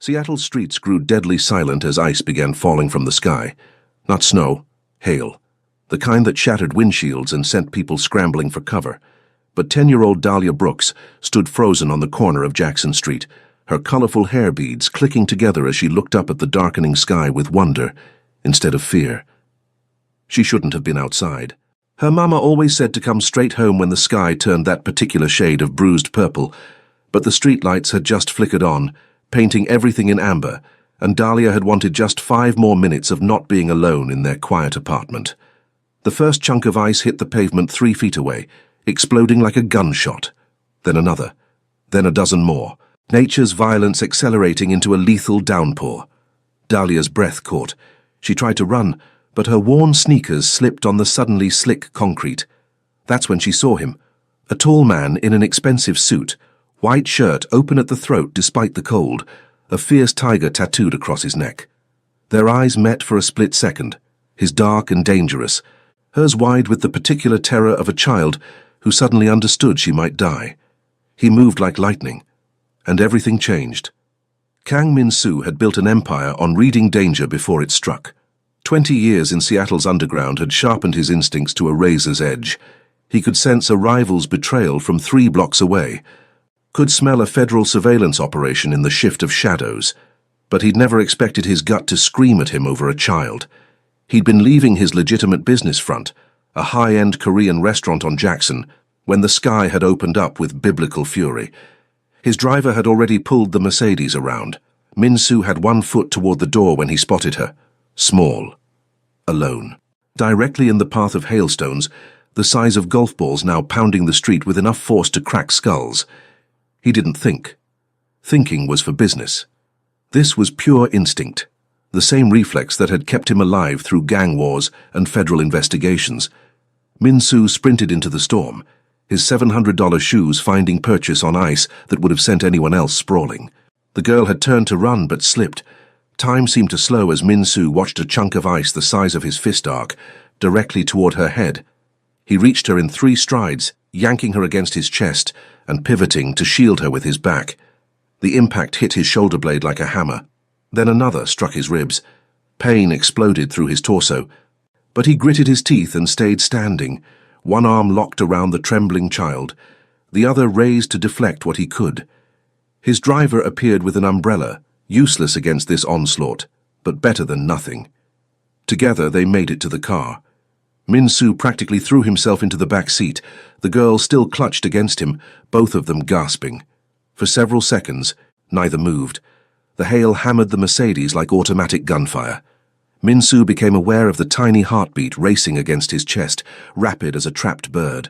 Seattle's streets grew deadly silent as ice began falling from the sky. Not snow, hail. The kind that shattered windshields and sent people scrambling for cover. But 10-year-old Dahlia Brooks stood frozen on the corner of Jackson Street, her colorful hair beads clicking together as she looked up at the darkening sky with wonder instead of fear. She shouldn't have been outside. Her mama always said to come straight home when the sky turned that particular shade of bruised purple, but the streetlights had just flickered on, painting everything in amber, and Dahlia had wanted just 5 more minutes of not being alone in their quiet apartment. The first chunk of ice hit the pavement 3 feet away, exploding like a gunshot. Then another. Then a dozen more. Nature's violence accelerating into a lethal downpour. Dahlia's breath caught. She tried to run, but her worn sneakers slipped on the suddenly slick concrete. That's when she saw him. A tall man in an expensive suit, white shirt open at the throat despite the cold, a fierce tiger tattooed across his neck. Their eyes met for a split second, his dark and dangerous, hers wide with the particular terror of a child who suddenly understood she might die. He moved like lightning, and everything changed. Kang Min-soo had built an empire on reading danger before it struck. 20 years in Seattle's underground had sharpened his instincts to a razor's edge. He could sense a rival's betrayal from 3 blocks away, could smell a federal surveillance operation in the shift of shadows, but he'd never expected his gut to scream at him over a child. He'd been leaving his legitimate business front, a high-end Korean restaurant on Jackson, when the sky had opened up with biblical fury. His driver had already pulled the Mercedes around. Min-soo had 1 foot toward the door when he spotted her. Small. Alone. Directly in the path of hailstones, the size of golf balls now pounding the street with enough force to crack skulls. He didn't think. Thinking was for business. This was pure instinct, the same reflex that had kept him alive through gang wars and federal investigations. Min-soo sprinted into the storm, his $700 shoes finding purchase on ice that would have sent anyone else sprawling. The girl had turned to run but slipped. Time seemed to slow as Min-soo watched a chunk of ice the size of his fist arc directly toward her head. He reached her in 3 strides, yanking her against his chest and pivoting to shield her with his back. The impact hit his shoulder blade like a hammer. Then another struck his ribs. Pain exploded through his torso. But he gritted his teeth and stayed standing, one arm locked around the trembling child, the other raised to deflect what he could. His driver appeared with an umbrella, useless against this onslaught, but better than nothing. Together they made it to the car. Min-soo practically threw himself into the back seat, the girl still clutched against him, both of them gasping. For several seconds, neither moved. The hail hammered the Mercedes like automatic gunfire. Min-soo became aware of the tiny heartbeat racing against his chest, rapid as a trapped bird.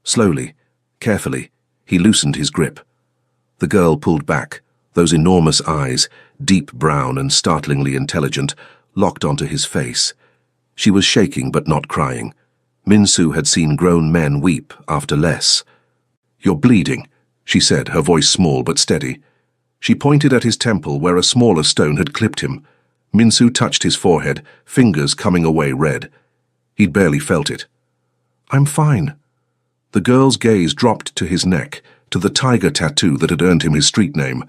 Slowly, carefully, he loosened his grip. The girl pulled back, those enormous eyes, deep brown and startlingly intelligent, locked onto his face. She was shaking but not crying. Min-soo had seen grown men weep after less. "You're bleeding," she said, her voice small but steady. She pointed at his temple where a smaller stone had clipped him. Min-soo touched his forehead, fingers coming away red. He'd barely felt it. "I'm fine." The girl's gaze dropped to his neck, to the tiger tattoo that had earned him his street name.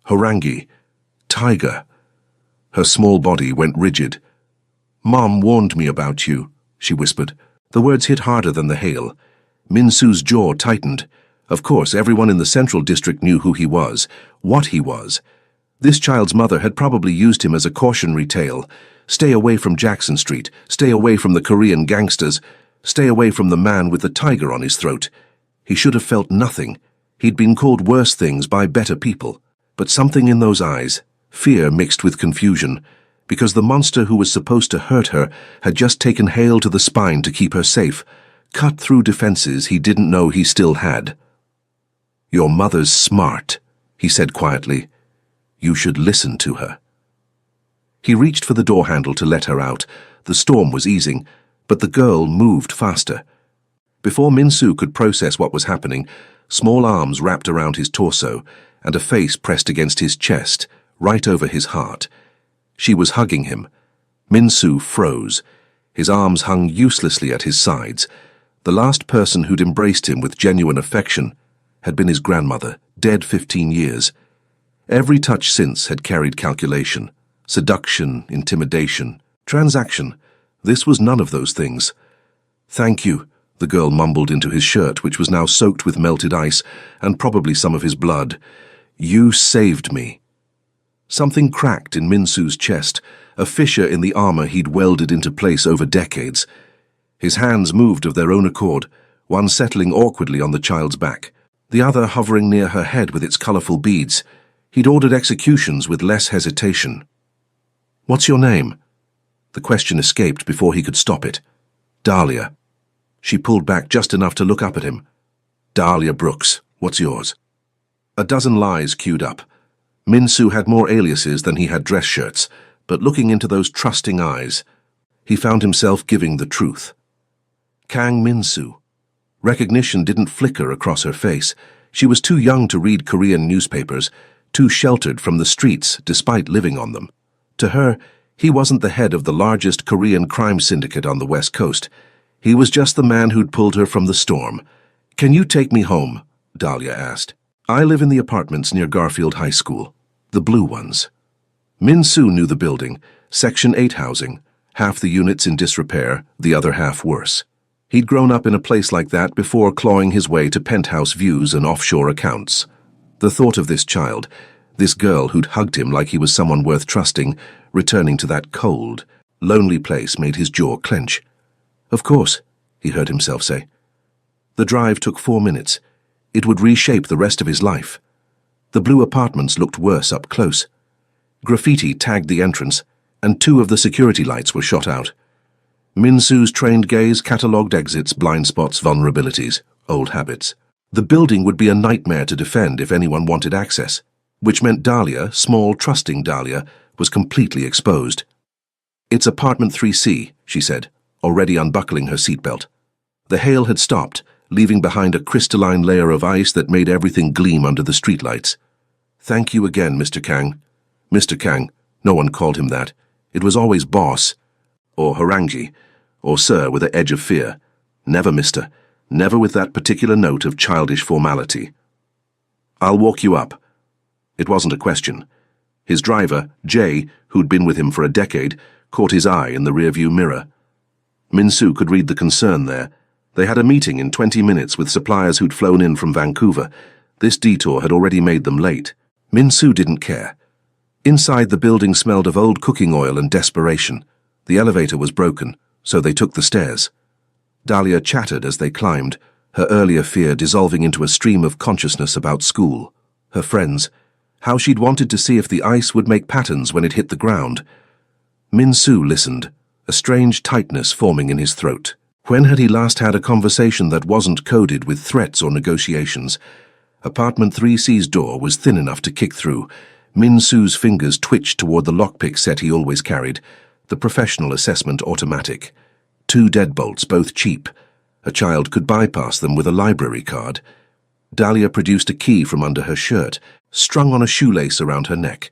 Horangi. Tiger. Her small body went rigid. "Mom warned me about you," she whispered. The words hit harder than the hail. Min-soo's jaw tightened. Of course, everyone in the Central District knew who he was, what he was. This child's mother had probably used him as a cautionary tale. Stay away from Jackson Street. Stay away from the Korean gangsters. Stay away from the man with the tiger on his throat. He should have felt nothing. He'd been called worse things by better people. But something in those eyes, fear mixed with confusion, because the monster who was supposed to hurt her had just taken hail to the spine to keep her safe, cut through defenses he didn't know he still had. "Your mother's smart," he said quietly. "You should listen to her." He reached for the door handle to let her out. The storm was easing, but the girl moved faster. Before Min-soo could process what was happening, small arms wrapped around his torso and a face pressed against his chest, right over his heart. She was hugging him. Min-soo froze. His arms hung uselessly at his sides. The last person who'd embraced him with genuine affection had been his grandmother, dead 15 years. Every touch since had carried calculation, seduction, intimidation, transaction. This was none of those things. "Thank you," the girl mumbled into his shirt, which was now soaked with melted ice and probably some of his blood. "You saved me." Something cracked in Min-soo's chest, a fissure in the armor he'd welded into place over decades. His hands moved of their own accord, one settling awkwardly on the child's back, the other hovering near her head with its colorful beads. He'd ordered executions with less hesitation. "What's your name?" The question escaped before he could stop it. "Dahlia." She pulled back just enough to look up at him. "Dahlia Brooks, what's yours?" A dozen lies queued up. Min-soo had more aliases than he had dress shirts, but looking into those trusting eyes, he found himself giving the truth. Kang Min-soo. Recognition didn't flicker across her face. She was too young to read Korean newspapers, too sheltered from the streets despite living on them. To her, he wasn't the head of the largest Korean crime syndicate on the West Coast. He was just the man who'd pulled her from the storm. "Can you take me home?" Dahlia asked. "I live in the apartments near Garfield High School. The blue ones." Min-soo knew the building, Section 8 housing, half the units in disrepair, the other half worse. He'd grown up in a place like that before clawing his way to penthouse views and offshore accounts. The thought of this child, this girl who'd hugged him like he was someone worth trusting, returning to that cold, lonely place made his jaw clench. "Of course," he heard himself say. The drive took 4 minutes. It would reshape the rest of his life. The blue apartments looked worse up close. Graffiti tagged the entrance, and 2 of the security lights were shot out. Min-soo's trained gaze catalogued exits, blind spots, vulnerabilities, old habits. The building would be a nightmare to defend if anyone wanted access, which meant Dahlia, small, trusting Dahlia, was completely exposed. "It's apartment 3C, she said, already unbuckling her seatbelt. The hail had stopped, leaving behind a crystalline layer of ice that made everything gleam under the streetlights. "Thank you again, Mr. Kang." Mr. Kang, no one called him that. It was always boss, or Harangji, or sir with an edge of fear. Never Mr., never with that particular note of childish formality. "I'll walk you up." It wasn't a question. His driver, Jay, who'd been with him for a decade, caught his eye in the rearview mirror. Min-soo could read the concern there. They had a meeting in 20 minutes with suppliers who'd flown in from Vancouver. This detour had already made them late. Min-soo didn't care. Inside, the building smelled of old cooking oil and desperation. The elevator was broken, so they took the stairs. Dahlia chattered as they climbed, her earlier fear dissolving into a stream of consciousness about school, her friends, how she'd wanted to see if the ice would make patterns when it hit the ground. Min-soo listened, a strange tightness forming in his throat. When had he last had a conversation that wasn't coded with threats or negotiations? Apartment 3C's door was thin enough to kick through. Min-soo's fingers twitched toward the lockpick set he always carried, the professional assessment automatic. 2 deadbolts, both cheap. A child could bypass them with a library card. Dahlia produced a key from under her shirt, strung on a shoelace around her neck.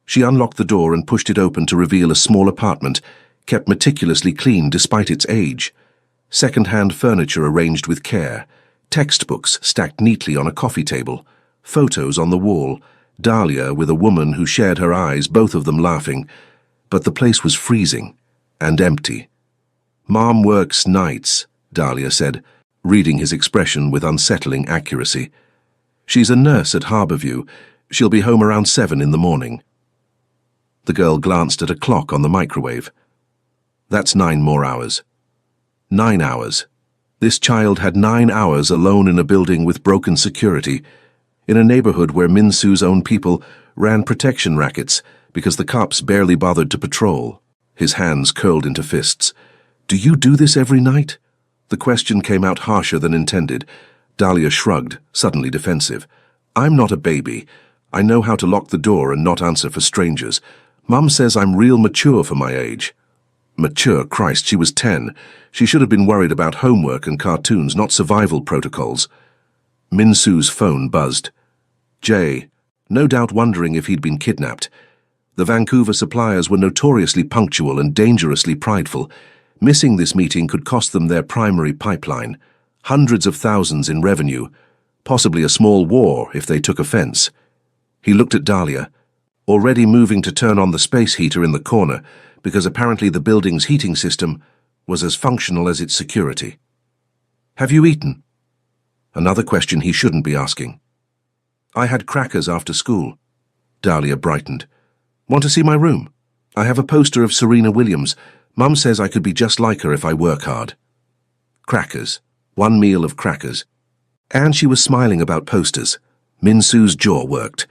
She unlocked the door and pushed it open to reveal a small apartment, kept meticulously clean despite its age. Second-hand furniture arranged with care, textbooks stacked neatly on a coffee table, photos on the wall, Dahlia with a woman who shared her eyes, both of them laughing. But the place was freezing and empty. "Mom works nights," Dahlia said, reading his expression with unsettling accuracy. "She's a nurse at Harborview. She'll be home around 7 in the morning." The girl glanced at a clock on the microwave. "That's 9 more hours." 9 hours. This child had 9 hours alone in a building with broken security, in a neighborhood where Min-soo's own people ran protection rackets because the cops barely bothered to patrol. His hands curled into fists. "Do you do this every night?" The question came out harsher than intended. Dahlia shrugged, suddenly defensive. "I'm not a baby. I know how to lock the door and not answer for strangers. Mum says I'm real mature for my age." Mature, Christ, she was 10. She should have been worried about homework and cartoons, not survival protocols. Min-soo's phone buzzed. Jay, no doubt wondering if he'd been kidnapped. The Vancouver suppliers were notoriously punctual and dangerously prideful. Missing this meeting could cost them their primary pipeline. Hundreds of thousands in revenue. Possibly a small war if they took offense. He looked at Dahlia, already moving to turn on the space heater in the corner because apparently the building's heating system was as functional as its security. "Have you eaten?" Another question he shouldn't be asking. "I had crackers after school." Dahlia brightened. "Want to see my room? I have a poster of Serena Williams. Mum says I could be just like her if I work hard." Crackers. One meal of crackers. And she was smiling about posters. Min-soo's jaw worked.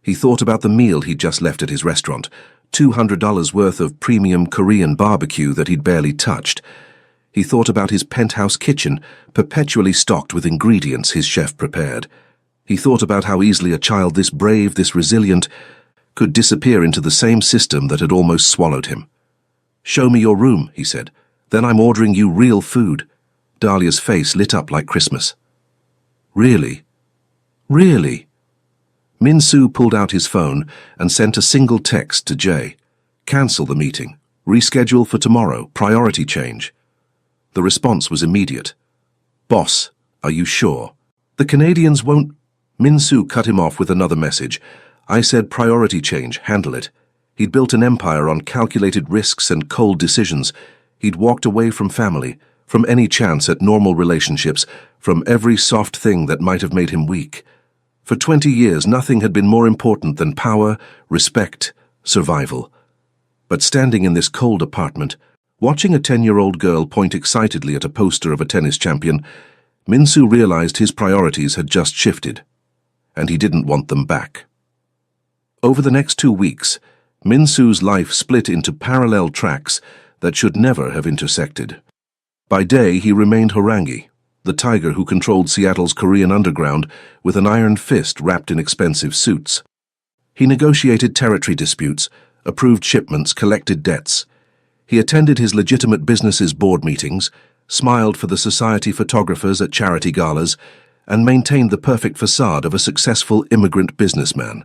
He thought about the meal he'd just left at his restaurant, $200 worth of premium Korean barbecue that he'd barely touched. He thought about his penthouse kitchen, perpetually stocked with ingredients his chef prepared. He thought about how easily a child this brave, this resilient, could disappear into the same system that had almost swallowed him. "Show me your room," he said. "Then I'm ordering you real food." Dahlia's face lit up like Christmas. "Really? Really?" Min-soo pulled out his phone and sent a single text to Jay. "Cancel the meeting. Reschedule for tomorrow. Priority change." The response was immediate. "Boss, are you sure? The Canadians won't—" Min-soo cut him off with another message. "I said priority change. Handle it." He'd built an empire on calculated risks and cold decisions. He'd walked away from family, from any chance at normal relationships, from every soft thing that might have made him weak. For 20 years, nothing had been more important than power, respect, survival. But standing in this cold apartment, watching a 10-year-old girl point excitedly at a poster of a tennis champion, Min-soo realized his priorities had just shifted, and he didn't want them back. Over the next 2 weeks, Min-soo's life split into parallel tracks that should never have intersected. By day, he remained Horangi, the tiger who controlled Seattle's Korean underground with an iron fist wrapped in expensive suits. He negotiated territory disputes, approved shipments, collected debts. He attended his legitimate business's board meetings, smiled for the society photographers at charity galas, and maintained the perfect facade of a successful immigrant businessman.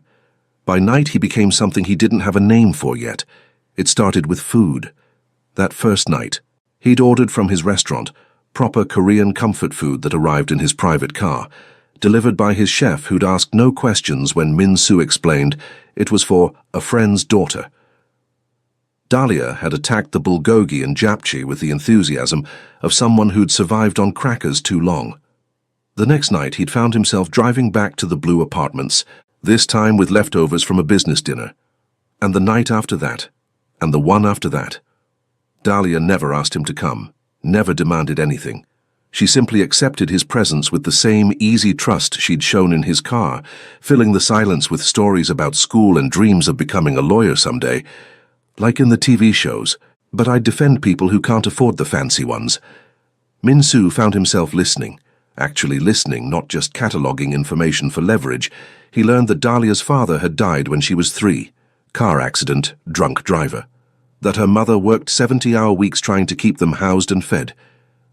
By night, he became something he didn't have a name for yet. It started with food. That first night, he'd ordered from his restaurant, proper Korean comfort food that arrived in his private car, delivered by his chef who'd asked no questions when Min-soo explained it was for a friend's daughter. Dahlia had attacked the bulgogi and japchae with the enthusiasm of someone who'd survived on crackers too long. The next night, he'd found himself driving back to the Blue Apartments, this time with leftovers from a business dinner. And the night after that, and the one after that. Dahlia never asked him to come, never demanded anything. She simply accepted his presence with the same easy trust she'd shown in his car, filling the silence with stories about school and dreams of becoming a lawyer someday. Like in the TV shows, but I'd defend people who can't afford the fancy ones. Min-soo found himself listening, actually listening, not just cataloguing information for leverage. He learned that Dahlia's father had died when she was 3, car accident, drunk driver. That her mother worked 70-hour weeks trying to keep them housed and fed.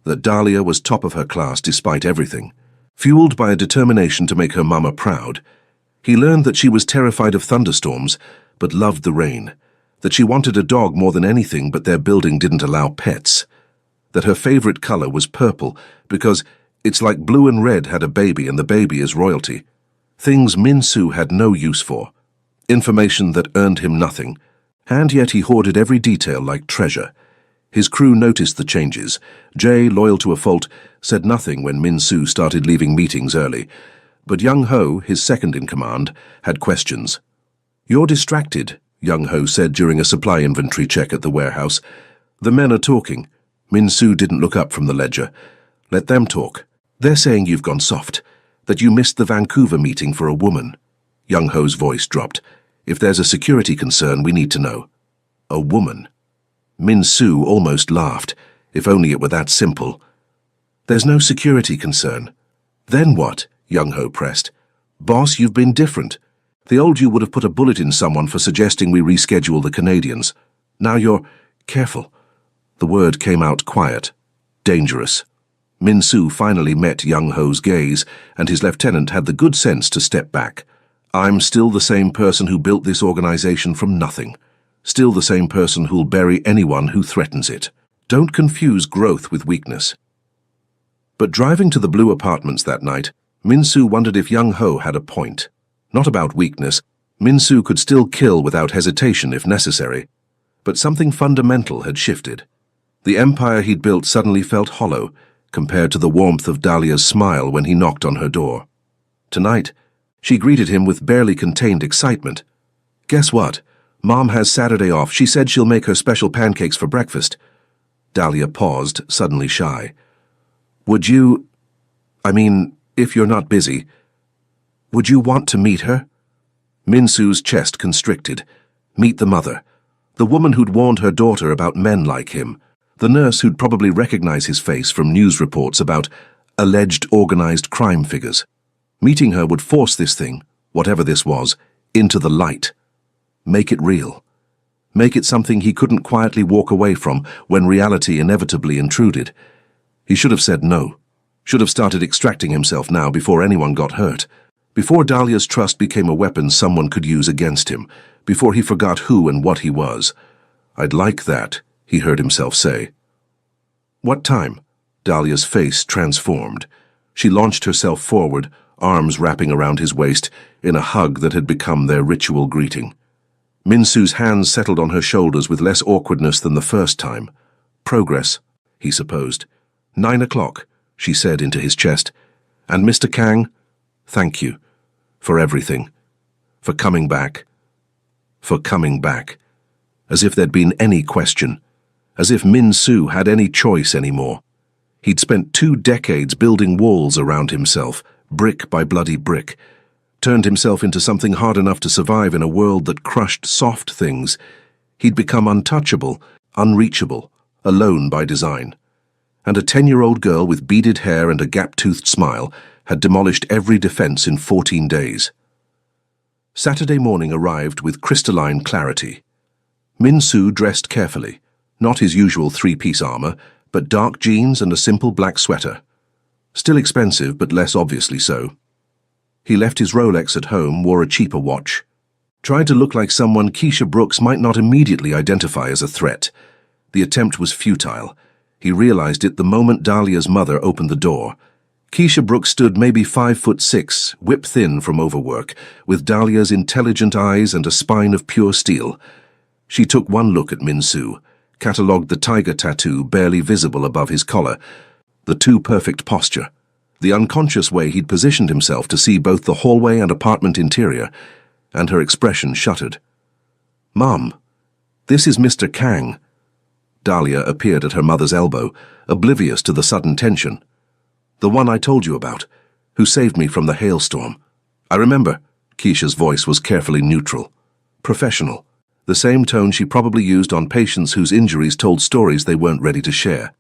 That Dahlia was top of her class despite everything. Fueled by a determination to make her mama proud, he learned that she was terrified of thunderstorms, but loved the rain. That she wanted a dog more than anything, but their building didn't allow pets. That her favorite color was purple, because it's like blue and red had a baby and the baby is royalty. Things Min-soo had no use for. Information that earned him nothing. And yet he hoarded every detail like treasure. His crew noticed the changes. Jay, loyal to a fault, said nothing when Min-soo started leaving meetings early. But Young-ho, his second-in-command, had questions. "You're distracted," Young-ho said during a supply inventory check at the warehouse. "The men are talking." Min-soo didn't look up from the ledger. "Let them talk. They're saying you've gone soft, that you missed the Vancouver meeting for a woman." Young-ho's voice dropped. "If there's a security concern, we need to know." A woman. Min-soo almost laughed. If only it were that simple. "There's no security concern." "Then what?" Young-ho pressed. "Boss, you've been different. The old you would have put a bullet in someone for suggesting we reschedule the Canadians. Now you're careful." The word came out quiet. Dangerous. Min-soo finally met Young-ho's gaze, and his lieutenant had the good sense to step back. "I'm still the same person who built this organization from nothing. Still the same person who'll bury anyone who threatens it. Don't confuse growth with weakness." But driving to the Blue Apartments that night, Min-soo wondered if Young-ho had a point. Not about weakness. Minsu could still kill without hesitation if necessary. But something fundamental had shifted. The empire he'd built suddenly felt hollow, compared to the warmth of Dahlia's smile when he knocked on her door. Tonight, she greeted him with barely contained excitement. "Guess what? Mom has Saturday off. She said she'll make her special pancakes for breakfast." Dahlia paused, suddenly shy. "Would you... if you're not busy, would you want to meet her?" Minsu's chest constricted. Meet the mother. The woman who'd warned her daughter about men like him. The nurse who'd probably recognize his face from news reports about alleged organized crime figures. Meeting her would force this thing, whatever this was, into the light. Make it real. Make it something he couldn't quietly walk away from when reality inevitably intruded. He should have said no. Should have started extracting himself now before anyone got hurt. Before Dahlia's trust became a weapon someone could use against him. Before he forgot who and what he was. "I'd like that," he heard himself say. "What time?" Dahlia's face transformed. She launched herself forward, arms wrapping around his waist, in a hug that had become their ritual greeting. Minsu's hands settled on her shoulders with less awkwardness than the first time. "Progress," he supposed. 9 o'clock, she said into his chest. "And Mr. Kang, thank you. For everything. For coming back. For coming back." As if there'd been any question. As if Minsu had any choice anymore. He'd spent 2 decades building walls around himself, brick by bloody brick. Turned himself into something hard enough to survive in a world that crushed soft things. He'd become untouchable, unreachable, alone by design. And a 10-year-old girl with beaded hair and a gap-toothed smile had demolished every defense in 14 days. Saturday morning arrived with crystalline clarity. Minsu dressed carefully, not his usual 3-piece armor, but dark jeans and a simple black sweater. Still expensive, but less obviously so. He left his Rolex at home, wore a cheaper watch. Tried to look like someone Keisha Brooks might not immediately identify as a threat. The attempt was futile. He realized it the moment Dahlia's mother opened the door. Keisha Brooks stood maybe 5'6", whip-thin from overwork, with Dahlia's intelligent eyes and a spine of pure steel. She took one look at Minsu, catalogued the tiger tattoo barely visible above his collar, the too-perfect posture, the unconscious way he'd positioned himself to see both the hallway and apartment interior, and her expression shuttered. "Mom, this is Mr. Kang." Dahlia appeared at her mother's elbow, oblivious to the sudden tension. "The one I told you about, who saved me from the hailstorm." "I remember." Keisha's voice was carefully neutral. Professional. The same tone she probably used on patients whose injuries told stories they weren't ready to share.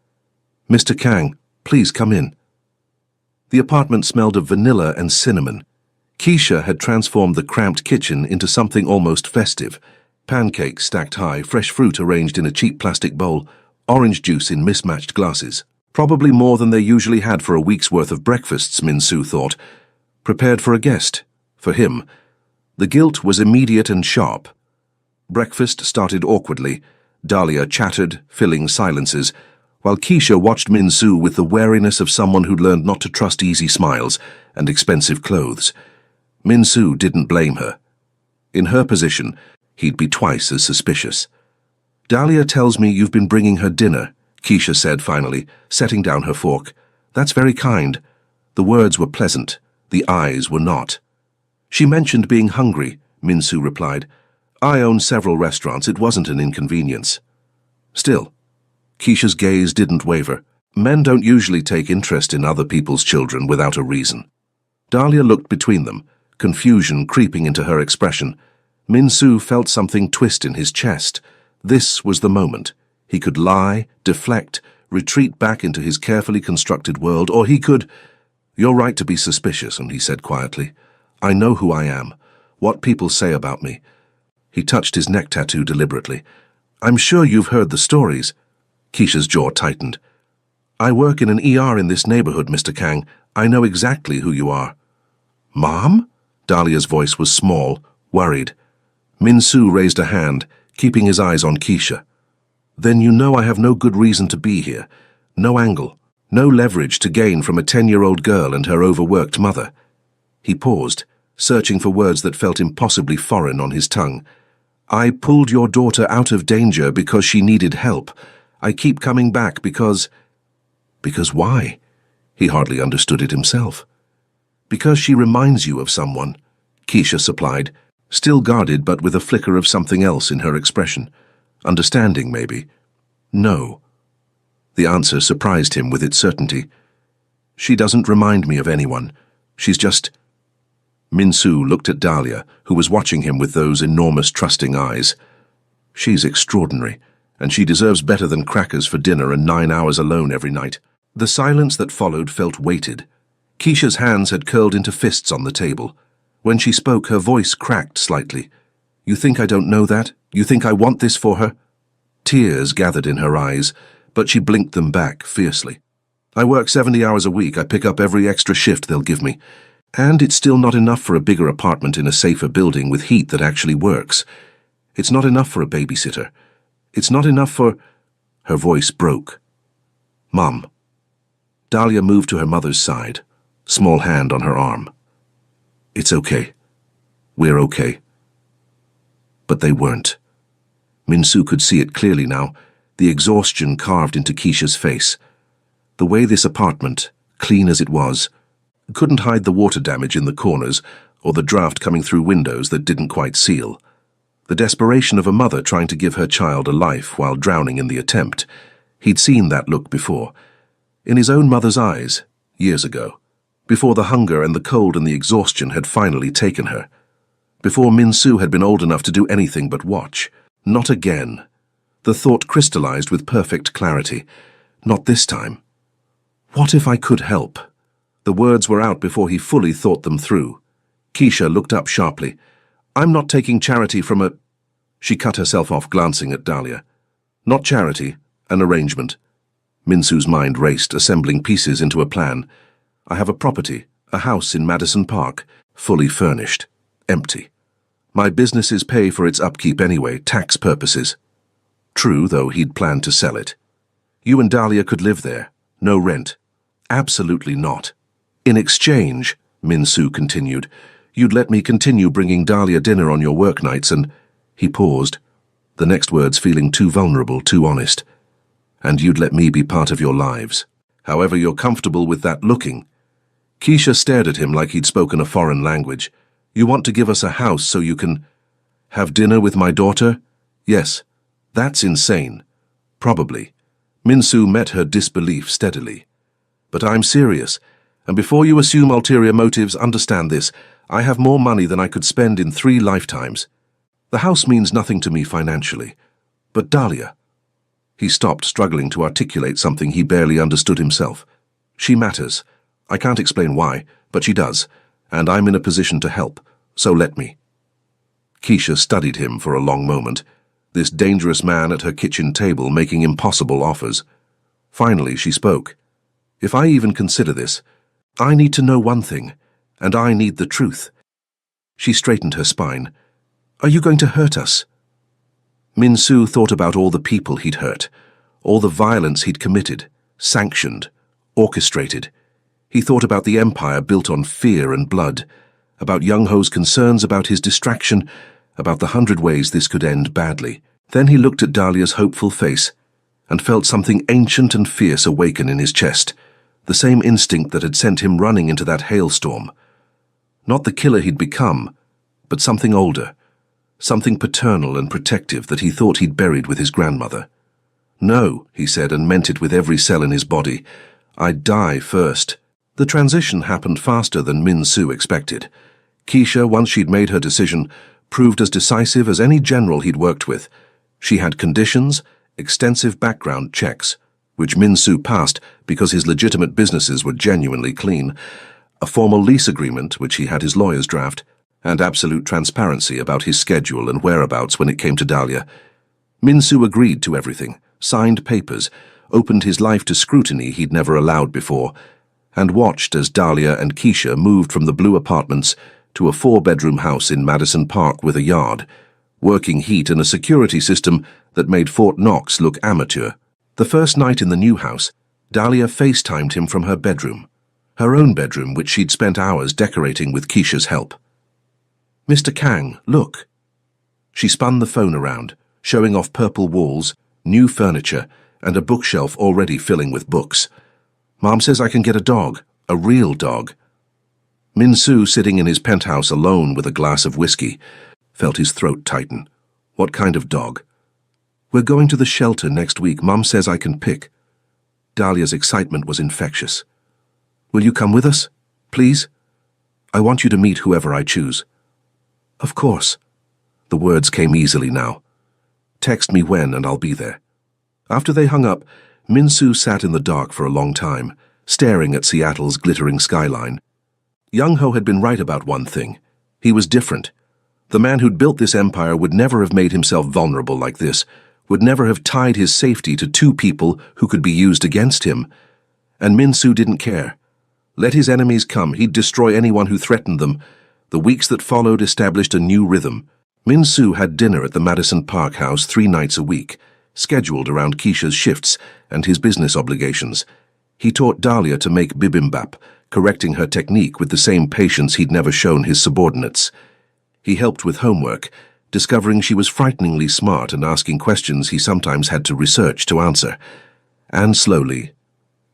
"Mr. Kang, please come in." The apartment smelled of vanilla and cinnamon. Keisha had transformed the cramped kitchen into something almost festive. Pancakes stacked high, fresh fruit arranged in a cheap plastic bowl, orange juice in mismatched glasses. Probably more than they usually had for a week's worth of breakfasts, Minsu thought. Prepared for a guest. For him. The guilt was immediate and sharp. Breakfast started awkwardly. Dahlia chattered, filling silences, while Keisha watched Minsu with the wariness of someone who'd learned not to trust easy smiles and expensive clothes. Minsu didn't blame her. In her position, he'd be twice as suspicious. "Dahlia tells me you've been bringing her dinner," Keisha said finally, setting down her fork. "That's very kind." The words were pleasant. The eyes were not. "She mentioned being hungry," Minsu replied. "I own several restaurants. It wasn't an inconvenience." Still, Keisha's gaze didn't waver. Men don't usually take interest in other people's children without a reason. Dahlia looked between them, confusion creeping into her expression. Minsu felt something twist in his chest. This was the moment. He could lie, deflect, retreat back into his carefully constructed world, or he could... "You're right to be suspicious," and he said quietly. "I know who I am, what people say about me." He touched his neck tattoo deliberately. "I'm sure you've heard the stories." Keisha's jaw tightened. "I work in an ER in this neighborhood, Mr. Kang. I know exactly who you are." "Mom?" Dahlia's voice was small, worried. Minsu raised a hand, keeping his eyes on Keisha. "Then you know I have no good reason to be here. No angle. No leverage to gain from a 10-year-old girl and her overworked mother." He paused, searching for words that felt impossibly foreign on his tongue. I pulled your daughter out of danger because she needed help. I keep coming back because... Because why? He hardly understood it himself. Because she reminds you of someone, Keisha supplied, still guarded but with a flicker of something else in her expression. Understanding, maybe. No. The answer surprised him with its certainty. She doesn't remind me of anyone. She's just... Min-soo looked at Dahlia, who was watching him with those enormous trusting eyes. She's extraordinary, and she deserves better than crackers for dinner and 9 hours alone every night. The silence that followed felt weighted. Keisha's hands had curled into fists on the table. When she spoke, her voice cracked slightly. You think I don't know that? You think I want this for her? Tears gathered in her eyes, but she blinked them back fiercely. I work 70 hours a week. I pick up every extra shift they'll give me. And it's still not enough for a bigger apartment in a safer building with heat that actually works. It's not enough for a babysitter. It's not enough for... Her voice broke. Mom. Dahlia moved to her mother's side, small hand on her arm. It's okay. We're okay. But they weren't. Min-soo could see it clearly now, the exhaustion carved into Keisha's face. The way this apartment, clean as it was, couldn't hide the water damage in the corners or the draft coming through windows that didn't quite seal. The desperation of a mother trying to give her child a life while drowning in the attempt. He'd seen that look before. In his own mother's eyes, years ago, before the hunger and the cold and the exhaustion had finally taken her. Before Min-soo had been old enough to do anything but watch. Not again. The thought crystallized with perfect clarity. Not this time. What if I could help? The words were out before he fully thought them through. Keisha looked up sharply. I'm not taking charity from a... She cut herself off, glancing at Dahlia. Not charity, an arrangement. Min-soo's mind raced, assembling pieces into a plan. I have a property, a house in Madison Park, fully furnished, empty. My businesses pay for its upkeep anyway, tax purposes. True, though he'd planned to sell it. You and Dahlia could live there, no rent. Absolutely not. In exchange, Min-soo continued, you'd let me continue bringing Dahlia dinner on your work nights and... He paused, the next words feeling too vulnerable, too honest. And you'd let me be part of your lives. However you're comfortable with that looking. Keisha stared at him like he'd spoken a foreign language. You want to give us a house so you can... Have dinner with my daughter? Yes. That's insane. Probably. Min-soo met her disbelief steadily. But I'm serious, and before you assume ulterior motives, understand this. I have more money than I could spend in 3 lifetimes. The house means nothing to me financially. But Dahlia... He stopped, struggling to articulate something he barely understood himself. She matters. I can't explain why, but she does, and I'm in a position to help, so let me. Keisha studied him for a long moment, this dangerous man at her kitchen table making impossible offers. Finally, she spoke. If I even consider this, I need to know one thing, and I need the truth. She straightened her spine. Are you going to hurt us? Min-soo thought about all the people he'd hurt, all the violence he'd committed, sanctioned, orchestrated. He thought about the empire built on fear and blood, about Young-ho's concerns about his distraction, about the 100 ways this could end badly. Then he looked at Dahlia's hopeful face and felt something ancient and fierce awaken in his chest, the same instinct that had sent him running into that hailstorm. Not the killer he'd become, but something older, something paternal and protective that he thought he'd buried with his grandmother. No, he said, and meant it with every cell in his body. I'd die first. The transition happened faster than Min-soo expected. Keisha, once she'd made her decision, proved as decisive as any general he'd worked with. She had conditions, extensive background checks, which Min-soo passed because his legitimate businesses were genuinely clean, a formal lease agreement, which he had his lawyers draft, and absolute transparency about his schedule and whereabouts when it came to Dahlia. Min-soo agreed to everything, signed papers, opened his life to scrutiny he'd never allowed before, and watched as Dahlia and Keisha moved from the blue apartments to a 4-bedroom house in Madison Park with a yard, working heat and a security system that made Fort Knox look amateur. The first night in the new house, Dahlia FaceTimed him from her bedroom, her own bedroom which she'd spent hours decorating with Keisha's help. Mr. Kang, look. She spun the phone around, showing off purple walls, new furniture, and a bookshelf already filling with books. Mom says I can get a dog, a real dog. Min-soo, sitting in his penthouse alone with a glass of whiskey, felt his throat tighten. What kind of dog? We're going to the shelter next week. Mom says I can pick. Dahlia's excitement was infectious. Will you come with us, please? I want you to meet whoever I choose. Of course. The words came easily now. Text me when and I'll be there. After they hung up, Min-soo sat in the dark for a long time, staring at Seattle's glittering skyline. Young-ho had been right about one thing. He was different. The man who'd built this empire would never have made himself vulnerable like this, would never have tied his safety to two people who could be used against him. And Min-soo didn't care. Let his enemies come, he'd destroy anyone who threatened them. The weeks that followed established a new rhythm. Min-soo had dinner at the Madison Park house 3 nights a week, scheduled around Keisha's shifts and his business obligations. He taught Dahlia to make bibimbap, correcting her technique with the same patience he'd never shown his subordinates. He helped with homework, discovering she was frighteningly smart and asking questions he sometimes had to research to answer. And slowly,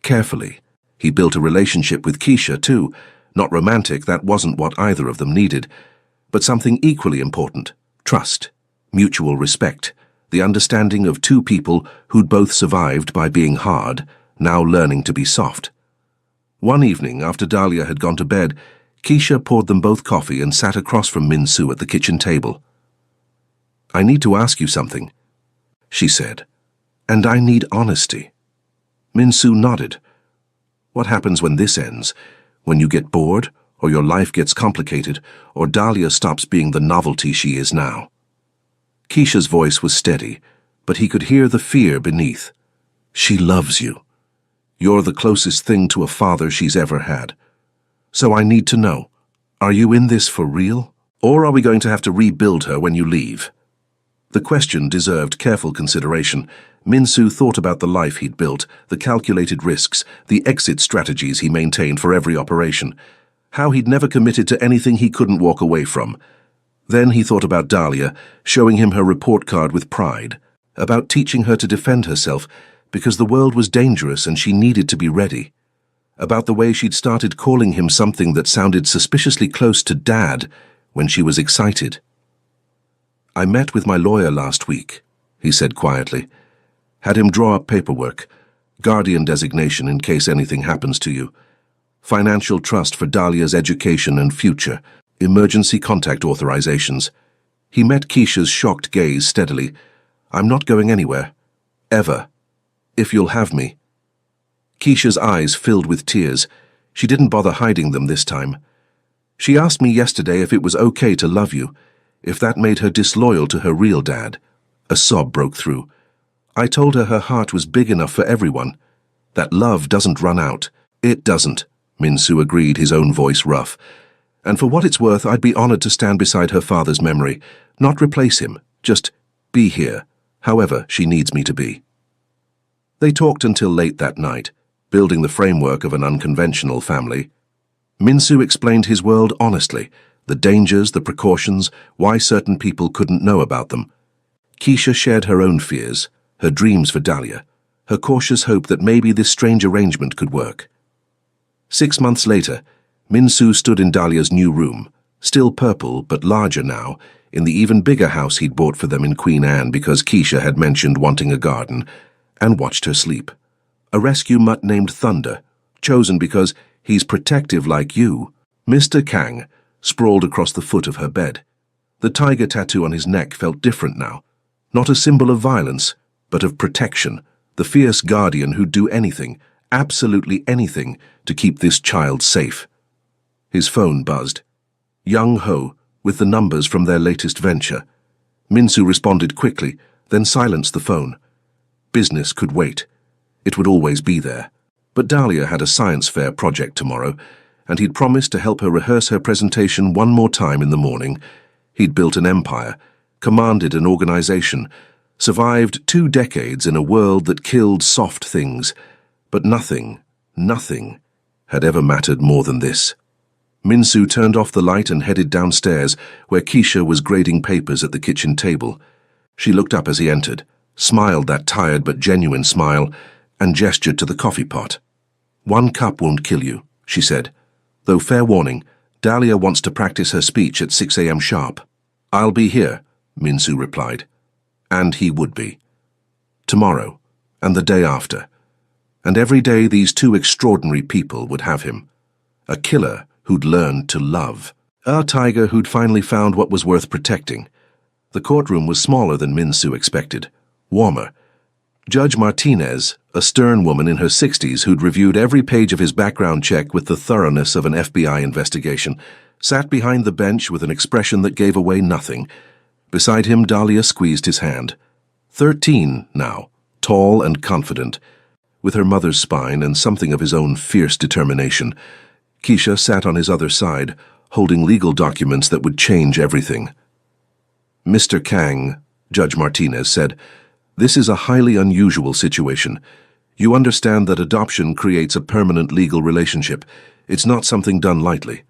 carefully, he built a relationship with Keisha, too. Not romantic, that wasn't what either of them needed, but something equally important: trust, mutual respect, the understanding of two people who'd both survived by being hard, now learning to be soft. One evening, after Dahlia had gone to bed, Keisha poured them both coffee and sat across from Min-soo at the kitchen table. I need to ask you something, she said, and I need honesty. Min-soo nodded. What happens when this ends? When you get bored, or your life gets complicated, or Dahlia stops being the novelty she is now? Keisha's voice was steady, but he could hear the fear beneath. She loves you. You're the closest thing to a father she's ever had. So I need to know, are you in this for real? Or are we going to have to rebuild her when you leave? The question deserved careful consideration. Min-soo thought about the life he'd built, the calculated risks, the exit strategies he maintained for every operation, how he'd never committed to anything he couldn't walk away from. Then he thought about Dahlia, showing him her report card with pride, about teaching her to defend herself because the world was dangerous and she needed to be ready, about the way she'd started calling him something that sounded suspiciously close to Dad when she was excited. I met with my lawyer last week, he said quietly. Had him draw up paperwork, guardian designation in case anything happens to you, financial trust for Dahlia's education and future, emergency contact authorizations. He met Keisha's shocked gaze steadily. I'm not going anywhere. Ever. If you'll have me. Keisha's eyes filled with tears. She didn't bother hiding them this time. She asked me yesterday if it was okay to love you, if that made her disloyal to her real dad. A sob broke through. I told her heart was big enough for everyone. That love doesn't run out. It doesn't, Min-soo agreed, his own voice rough. And for what it's worth, I'd be honored to stand beside her father's memory, not replace him, just be here, however she needs me to be. They talked until late that night, building the framework of an unconventional family. Min-soo explained his world honestly, the dangers, the precautions, why certain people couldn't know about them. Keisha shared her own fears, her dreams for Dahlia, her cautious hope that maybe this strange arrangement could work. 6 months later, Min-soo stood in Dahlia's new room, still purple but larger now, in the even bigger house he'd bought for them in Queen Anne because Keisha had mentioned wanting a garden, and watched her sleep. A rescue mutt named Thunder, chosen because he's protective like you. Mr. Kang sprawled across the foot of her bed. The tiger tattoo on his neck felt different now, not a symbol of violence, but of protection, the fierce guardian who'd do anything, absolutely anything, to keep this child safe. His phone buzzed. Young-ho, with the numbers from their latest venture. Min-soo responded quickly, then silenced the phone. Business could wait. It would always be there. But Dahlia had a science fair project tomorrow, and he'd promised to help her rehearse her presentation one more time in the morning. He'd built an empire, commanded an organization, survived 2 decades in a world that killed soft things, but nothing had ever mattered more than this. Minsu turned off the light and headed downstairs, where Keisha was grading papers at the kitchen table. She looked up as he entered, smiled that tired but genuine smile, and gestured to the coffee pot. "1 cup won't kill you," she said. "Though fair warning, Dahlia wants to practice her speech at 6 a.m. sharp." "I'll be here," Minsu replied. And he would be. Tomorrow, and the day after. And every day these two extraordinary people would have him. A killer who'd learned to love. A tiger who'd finally found what was worth protecting. The courtroom was smaller than Minsu expected. Warmer. Judge Martinez, a stern woman in her 60s who'd reviewed every page of his background check with the thoroughness of an FBI investigation, sat behind the bench with an expression that gave away nothing. Beside him, Dahlia squeezed his hand. 13 now, tall and confident, with her mother's spine and something of his own fierce determination. Keisha sat on his other side, holding legal documents that would change everything. "Mr. Kang," Judge Martinez said, "this is a highly unusual situation. You understand that adoption creates a permanent legal relationship. It's not something done lightly."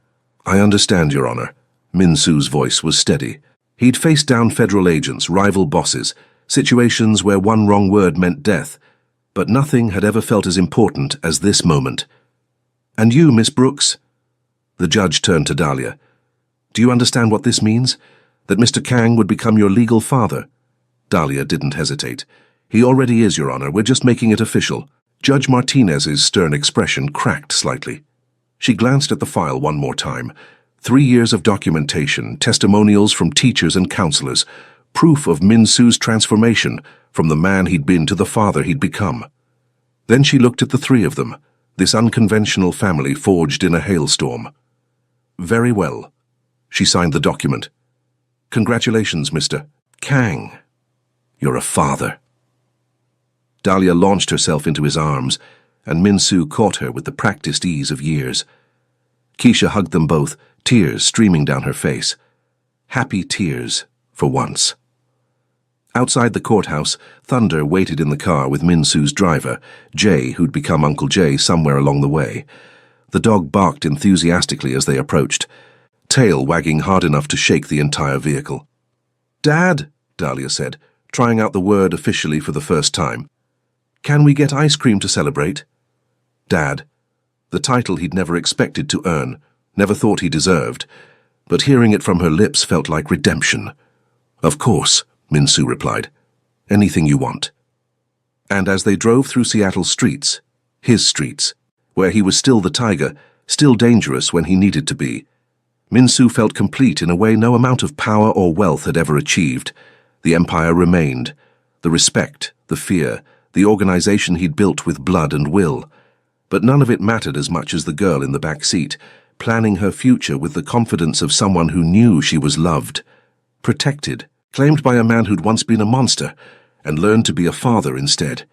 "I understand, Your Honor." Minsu's voice was steady. He'd faced down federal agents, rival bosses, situations where one wrong word meant death, but nothing had ever felt as important as this moment. "And you, Miss Brooks?" The judge turned to Dahlia. "Do you understand what this means? That Mr. Kang would become your legal father?" Dahlia didn't hesitate. "He already is, Your Honor. We're just making it official." Judge Martinez's stern expression cracked slightly. She glanced at the file one more time. 3 years of documentation, testimonials from teachers and counselors, proof of Minsu's transformation from the man he'd been to the father he'd become. Then she looked at the three of them, this unconventional family forged in a hailstorm. "Very well." She signed the document. "Congratulations, Mr. Kang. You're a father." Dahlia launched herself into his arms, and Minsu caught her with the practiced ease of years. Keisha hugged them both, tears streaming down her face. Happy tears, for once. Outside the courthouse, Thunder waited in the car with Minsu's driver, Jay, who'd become Uncle Jay somewhere along the way. The dog barked enthusiastically as they approached, tail wagging hard enough to shake the entire vehicle. "Dad," Dahlia said, trying out the word officially for the first time. "Can we get ice cream to celebrate?" Dad. The title he'd never expected to earn, never thought he deserved, but hearing it from her lips felt like redemption. "Of course," Minsu replied. "Anything you want." And as they drove through Seattle's streets, his streets, where he was still the tiger, still dangerous when he needed to be, Minsu felt complete in a way no amount of power or wealth had ever achieved. The empire remained, the respect, the fear, the organization he'd built with blood and will. But none of it mattered as much as the girl in the back seat, planning her future with the confidence of someone who knew she was loved, protected, claimed by a man who'd once been a monster, and learned to be a father instead.